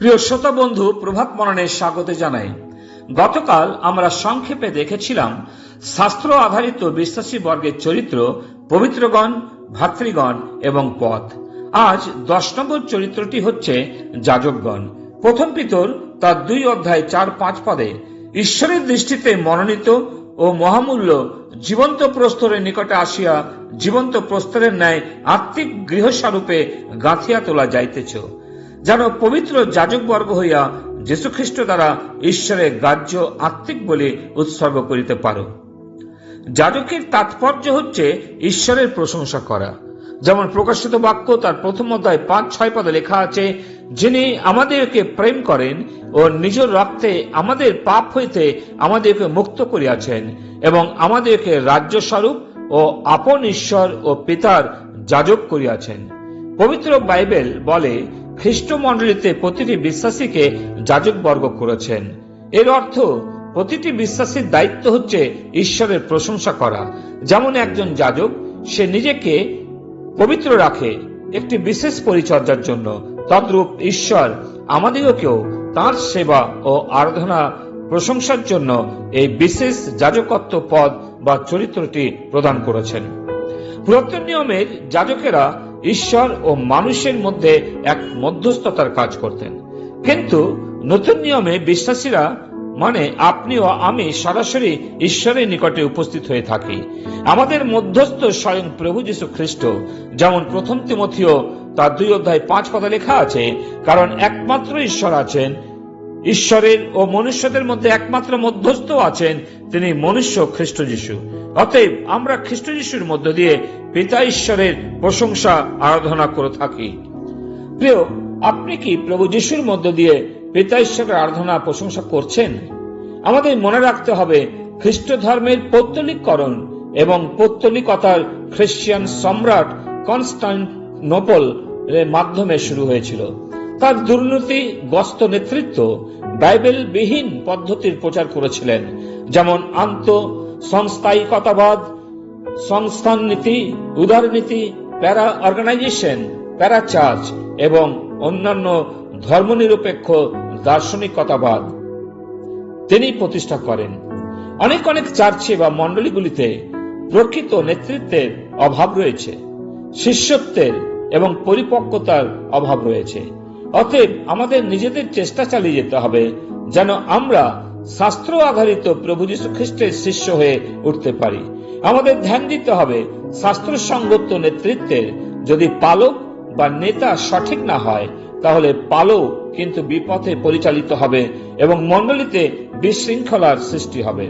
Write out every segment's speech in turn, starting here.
প্রিয় শ্রোতা বন্ধু, প্রভাত মননে স্বাগত জানাই। গতকাল আমরা সংক্ষেপে দেখেছিলাম শাস্ত্র আধারিত বিশ্বাসী বর্গের চরিত্র, পবিত্রগণ, ভাতৃগণ এবং পথ। আজ 10 নম্বর চরিত্রটি হচ্ছে যাজকগণ। প্রথম পিতর তার 2 অধ্যায় 4-5 পদে ঈশ্বরের দৃষ্টিতে মনোনীত ও মহামূল্য জীবন্ত প্রস্তরের নিকটে আসিয়া জীবন্ত প্রস্তরের ন্যায় আত্মিক গৃহস্বরূপে গাঁথিয়া তোলা যাইতেছ, যেন পবিত্র যাজকবর্গ হইয়া যীশুখ্রিস্ট দ্বারা ঈশ্বরের গ্রাহ্য আত্মিক বলে উৎসর্গ করিতে পারো। যাজকের তাৎপর্য হচ্ছে ঈশ্বরের প্রশংসা করা। যেমন প্রকাশিত বাক্য তার 1 অধ্যায় 5-6 পদে লেখা আছে, যিনি আমাদেরকে প্রেম করেন ও নিজ রক্তে আমাদের পাপ হইতে আমাদেরকে মুক্ত করিয়াছেন এবং আমাদেরকে রাজ্যস্বরূপ ও আপন ঈশ্বর ও পিতার যাজক করিয়াছেন। পবিত্র বাইবেল বলে খ্রিস্ট মণ্ডলীতে প্রতিটি বিশ্বাসীকে যাজক বর্গ করেছেন। এর অর্থ প্রতিটি বিশ্বাসীর দায়িত্ব হচ্ছে ঈশ্বরের প্রশংসা করা। যেমন একজন যাজক সে নিজেকে পবিত্র রাখে একটি বিশেষ পরিচর্যার জন্য, তদ্রূপ ঈশ্বর আমাদিগকেও তাঁর সেবা ও আরাধনা প্রশংসার জন্য এই বিশেষ যাজকত্ব পদ বা চরিত্রটি প্রদান করেছেন। পুরাতন নিয়মের যাজকেরা ঈশ্বর ও মানুষের মধ্যে এক মধ্যস্থতার কাজ করতেন, কিন্তু নতুন নিয়মে বিশ্বাসীরা মানে আপনি ও আমি সরাসরি ঈশ্বরের নিকটে উপস্থিত হয়ে থাকি। আমাদের মধ্যস্থ স্বয়ং প্রভু যীশু খ্রিস্ট। যেমন 1 তিমথিও তার 2 অধ্যায় 5 পদে লেখা আছে, কারণ একমাত্র ঈশ্বর আছেন, ঈশ্বরের ও মনুষ্যদের মধ্যে একমাত্র মধ্যস্থ আছেন, তিনি মনুষ্য খ্রিস্ট যীশু। অতএব আমরা খ্রিস্ট যীশুর মধ্য দিয়ে পিতা ঈশ্বরের প্রশংসা আরাধনা করে থাকি। প্রিয়, আপনি কি প্রভু যীশুর মধ্য দিয়ে পিতা ঈশ্বরের আরাধনা প্রশংসা করছেন? আমাদের মনে রাখতে হবে, খ্রিস্ট ধর্মের পৌত্তলিককরণ এবং পৌত্তলিকতার খ্রিস্টান সম্রাট কনস্টান্টিনোপল এর মাধ্যমে শুরু হয়েছিল। তার দুর্নীতিগ্রস্ত নেতৃত্ব বাইবেল বিহীন পদ্ধতির প্রচার করেছিলেন, যেমন আন্তঃসংস্থায়িকতাবাদ, সংস্থান নীতি, উদারনীতি, প্যারা অর্গানাইজেশন, প্যারা চার্চ এবং অন্যান্য ধর্মনিরপেক্ষ দার্শনিকতাবাদ তিনি প্রতিষ্ঠা করেন। অনেক চার্চে বা মণ্ডলীগুলিতে প্রকৃত নেতৃত্বের অভাব রয়েছে, শিষ্যত্বের এবং পরিপক্কতার অভাব রয়েছে। অতএব আমাদের নিজেদের চেষ্টা চালিয়ে যেতে হবে যেন আমরা শাস্ত্র আধারিত প্রভু যীশু খ্রিস্টের শিষ্য হয়ে উঠতে পারি। আমাদের ধ্যান দিতে হবে শাস্ত্রসঙ্গত নেতৃত্বের যদি পালক বা নেতা সঠিক না হয়, তাহলে পালক কিন্তু বিপথে পরিচালিত হবে এবং মণ্ডলীতে বিশৃঙ্খলার সৃষ্টি হবে।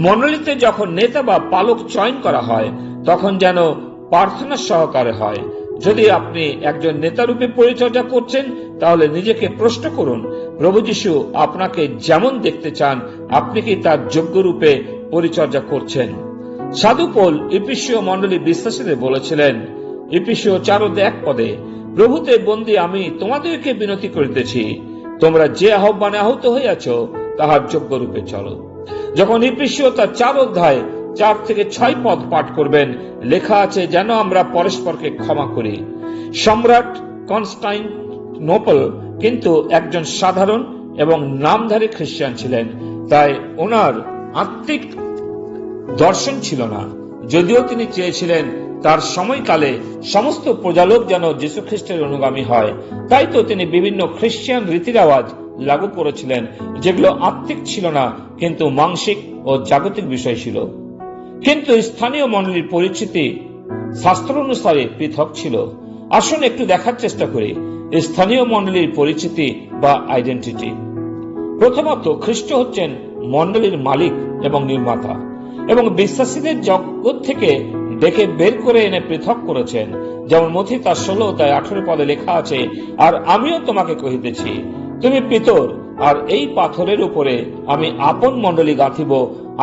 মণ্ডলীতে যখন নেতা বা পালক চয়ন করা হয়, তখন যেন প্রার্থনা সহকারে হয়। যদি আপনি একজন নেতারূপে পরিচর্যা করছেন, তাহলে নিজেকে প্রশ্ন করুন, প্রভু যীশু আপনাকে যেমন দেখতে চান, আপনি কি তার যোগ্য রূপে পরিচর্যা করছেন? সাধু পৌল ইফিসীয় মণ্ডলী বিশ্বাসীদের বলেছিলেন, ইফিসীয় 4:1 পদে, প্রভুতে বন্দী আমি তোমাদেরকে বিনতি করিতেছি, তোমরা যে আহ্বানে আহত হইয়াছ তাহার যোগ্য রূপে চলো। যখন ইফিসীয় তার 4 অধ্যায় 4-6 পদ পাঠ করবেন, লেখা আছে যেন আমরা পরস্পরকে ক্ষমা করি। সম্রাট কনস্টান্টিনোপল কিন্তু একজন সাধারণ এবং নামধারী খ্রিস্টান ছিলেন, তাই ওনার আত্মিক দর্শন ছিল না। যদিও তিনি চেয়েছিলেন তার সময়কালে সমস্ত প্রজালোক যেন যীশু খ্রিস্টের অনুগামী হয়, তাই তো তিনি বিভিন্ন খ্রিস্টান রীতিরেওয়াজ লাগু করেছিলেন, যেগুলো আত্মিক ছিল না কিন্তু মানসিক ও জাগতিক বিষয় ছিল। কিন্তু স্থানীয় মণ্ডলীর পরিচিতি শাস্ত্র অনুসারে পৃথক ছিল। আসুন একটু দেখার চেষ্টা করি স্থানীয় মণ্ডলীর পরিচিতি বা আইডেন্টিটি। প্রথমত, খ্রিস্ট হচ্ছেন মণ্ডলীর মালিক এবং নির্মাতা, এবং বিশ্বাসীদের জগৎ থেকে ডেকে বের করে এনে পৃথক করেছেন। যেমন মথি তার 16:18 পদে লেখা আছে, আর আমিও তোমাকে কহিতেছি, তুমি পিতর, আর এই পাথরের উপরে আমি আপন মণ্ডলী গাঁথিব,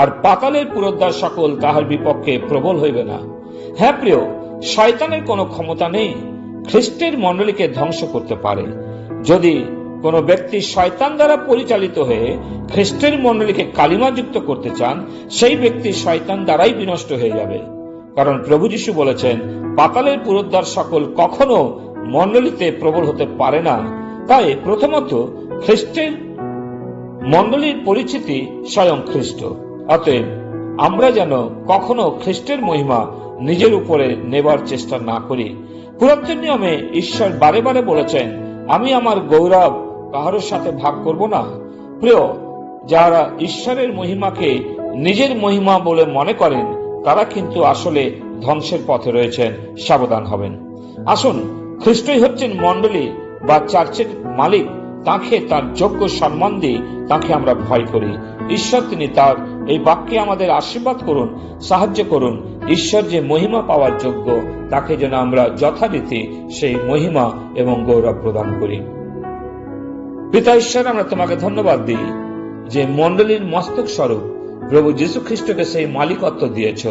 আর পাতালের পুরোদ্বার সকল তাহার বিপক্ষে প্রবল হইবে না। হ্যাঁ প্রিয়, শয়তানের কোনো ক্ষমতা নেই খ্রিস্টের মণ্ডলীকে ধ্বংস করতে পারে। যদি কোন ব্যক্তি শয়তান দ্বারা পরিচালিত হয়ে খ্রিস্টের মণ্ডলীকে কালিমাযুক্ত করতে চান, সেই ব্যক্তি শয়তান দ্বারাই বিনষ্ট হয়ে যাবে। কারণ প্রভু যীশু বলেছেন, পাতালের পুরোদ্বার সকল কখনো মণ্ডলীতে প্রবল হতে পারে না, তাই প্রথমত খ্রিস্টের মণ্ডলীর পরিচিতি স্বয়ং খ্রিস্ট। অতএব আমরা যেন কখনো খ্রিস্টের মহিমা নিজের উপরে নেবার চেষ্টা না করি। পুরাতন নিয়মে ঈশ্বর বারে বারে বলেছেন, আমি আমার গৌরব কাহার সাথে ভাগ করব না। প্রিয়, যারা ঈশ্বরের মহিমাকে নিজের মহিমা বলে মনে করেন তারা কিন্তু আসলে ধ্বংসের পথে রয়েছেন, সাবধান হবেন। আসুন, খ্রিস্টই হচ্ছেন মণ্ডলী বা চার্চের মালিক, তাকে তার যোগ্য সম্মান দিয়ে তাকে আমরা ভয় করি। ঈশ্বর তিনি তার এই বাক্যে আমাদের আশীর্বাদ করুন, সাহায্য করুন। ঈশ্বর যে মহিমা পাওয়ার যোগ্য তাকে যেন আমরা যথারীতি সেই মহিমা এবং গৌরব প্রদান করি। পিতা ঈশ্বর, আমরা তোমাকে ধন্যবাদ দিই যে মণ্ডলীর মস্তক স্বরূপ প্রভু যীশু খ্রিস্টকে সেই মালিকত্ব দিয়েছ।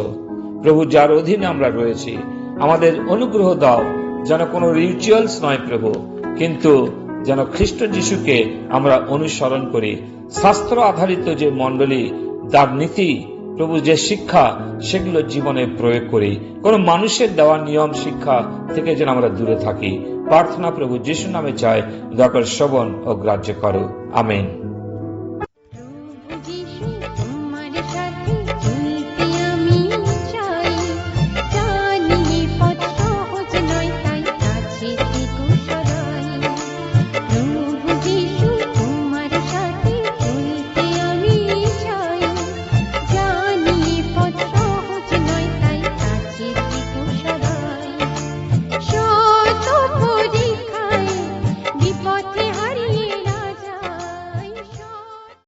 প্রভু, যার অধীনে আমরা রয়েছি, আমাদের অনুগ্রহ দাও যেন কোনো রিচুয়ালস নয় প্রভু, কিন্তু যেন খ্রিস্ট যিশুকে আমরা অনুসরণ করি। শাস্ত্র আধারিত যে মণ্ডলী, তার নীতি প্রভু, যে শিক্ষা, সেগুলো জীবনে প্রয়োগ করি। কোন মানুষের দেওয়া নিয়ম শিক্ষা থেকে যেন আমরা দূরে থাকি। প্রার্থনা প্রভু যিশু নামে চাই, দয়া করে শ্রবণ ও গ্রাহ্য করো। আমেন।